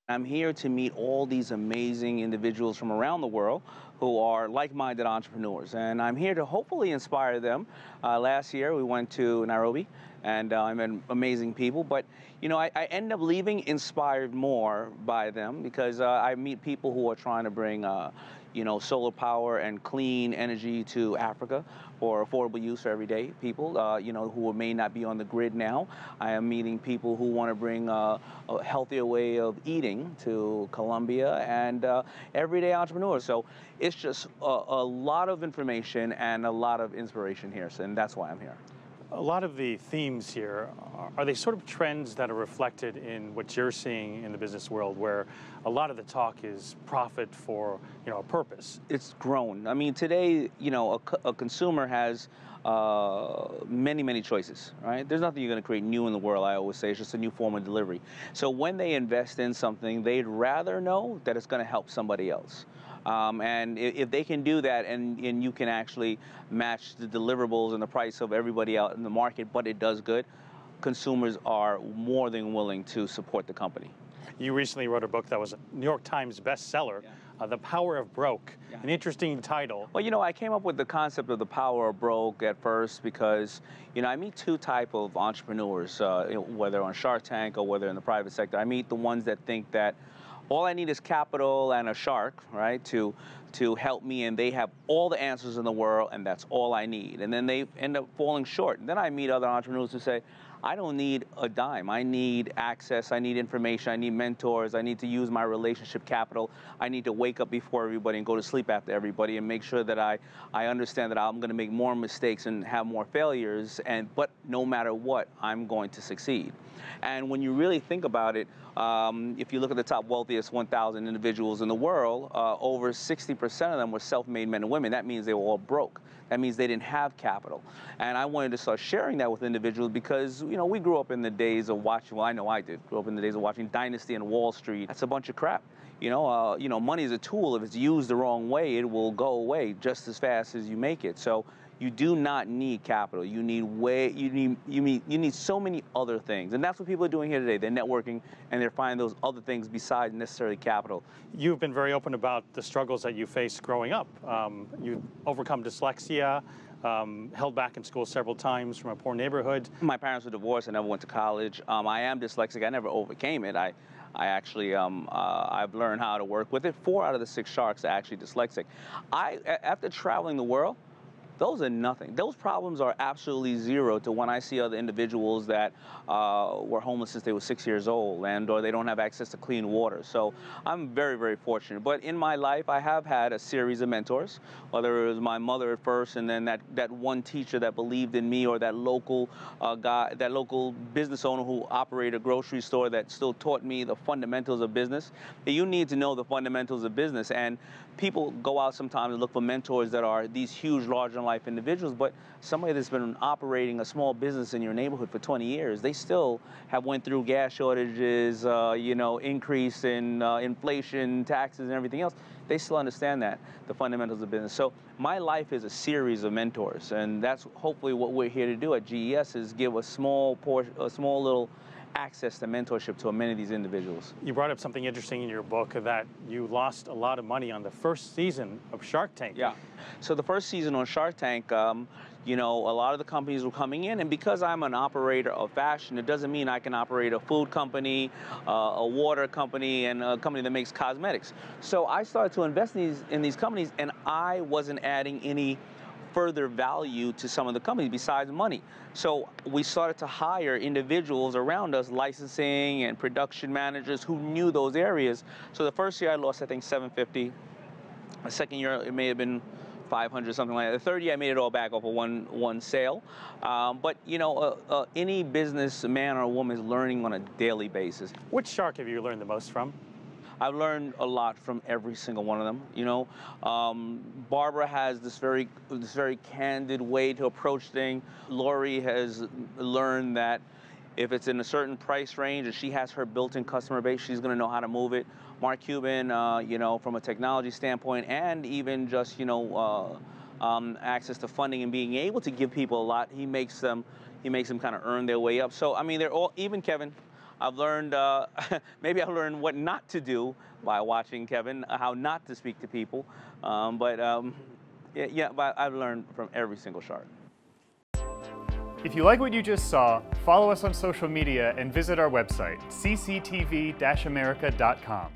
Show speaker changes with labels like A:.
A: I'm here to meet all these amazing individuals from around the world who are like-minded entrepreneurs, and I'm here to hopefully inspire them. Last year we went to Nairobi, and I met amazing people, but I end up leaving inspired more by them because I meet people who are trying to bring solar power and clean energy to Africa for affordable use for everyday people, who may not be on the grid now. I am meeting people who want to bring a healthier way of eating to Colombia and everyday entrepreneurs. So it's just a lot of information and a lot of inspiration here, and that's why I'm here.
B: A lot of the themes here, are they sort of trends that are reflected in what you're seeing in the business world, where a lot of the talk is profit for a purpose?
A: It's grown. I mean, today, a consumer has many choices, right? There's nothing you're going to create new in the world, I always say. It's just a new form of delivery. So when they invest in something, they'd rather know that it's going to help somebody else. And if they can do that and you can actually match the deliverables and the price of everybody out in the market, but it does good, consumers are more than willing to support the company.
B: You recently wrote a book that was a New York Times bestseller, The Power of Broke, an interesting title.
A: Well, I came up with the concept of the power of broke at first because, I meet two types of entrepreneurs, whether on Shark Tank or whether in the private sector. I meet the ones that think that all I need is capital and a shark, right, to help me, and they have all the answers in the world, and that's all I need. And then they end up falling short. And then I meet other entrepreneurs who say, I don't need a dime. I need access. I need information. I need mentors. I need to use my relationship capital. I need to wake up before everybody and go to sleep after everybody and make sure that I understand that I'm going to make more mistakes and have more failures. But no matter what, I'm going to succeed. And when you really think about it, if you look at the top wealthiest 1,000 individuals in the world, over 60% of them were self-made men and women. That means they were all broke. That means they didn't have capital. And I wanted to start sharing that with individuals because, we grew up in the days of watching, well, I know I did, grew up in the days of watching Dynasty and Wall Street. That's a bunch of crap. Money is a tool. If it's used the wrong way, it will go away just as fast as you make it. So you do not need capital. You need so many other things. And that's what people are doing here today. They're networking and they're finding those other things besides necessarily capital.
B: You've been very open about the struggles that you faced growing up. You've overcome dyslexia, held back in school several times from a poor neighborhood. My
A: parents were divorced. I never went to college. I am dyslexic. I never overcame it. I actually, I've learned how to work with it. 4 out of the 6 sharks are actually dyslexic. After traveling the world, those are nothing. Those problems are absolutely zero to when I see other individuals that were homeless since they were 6 years old or they don't have access to clean water. So I'm very fortunate. But in my life, I have had a series of mentors, whether it was my mother at first and then that one teacher that believed in me, or that local guy, that local business owner who operated a grocery store that still taught me the fundamentals of business. You need to know the fundamentals of business. And people go out sometimes and look for mentors that are these huge, large-in-life individuals, but somebody that's been operating a small business in your neighborhood for 20 years, they still have went through gas shortages, increase in inflation, taxes, and everything else. They still understand the fundamentals of business. So my life is a series of mentors, and that's hopefully what we're here to do at GES, is give a small little access to mentorship to many of these individuals.
B: You brought up something interesting in your book, that you lost a lot of money on the first season of Shark Tank.
A: Yeah. So the first season on Shark Tank, a lot of the companies were coming in, and because I'm an operator of fashion, it doesn't mean I can operate a food company, a water company, and a company that makes cosmetics. So I started to invest in these companies, and I wasn't adding any further value to some of the companies besides money. So we started to hire individuals around us, licensing and production managers who knew those areas. So the first year I lost, I think, $750. The second year it may have been $500, something like that. The third year I made it all back off of one sale. But any businessman or woman is learning on a daily basis.
B: Which shark have you learned the most from?
A: I've learned a lot from every single one of them. Barbara has this very candid way to approach things. Lori has learned that if it's in a certain price range and she has her built-in customer base, she's going to know how to move it. Mark Cuban, from a technology standpoint, and even just access to funding and being able to give people a lot, he makes them kind of earn their way up. So I mean, they're all, even Kevin. I've learned, maybe I learned what not to do by watching Kevin, how not to speak to people. But I've learned from every single shark.
C: If you like what you just saw, follow us on social media and visit our website, cctv-america.com.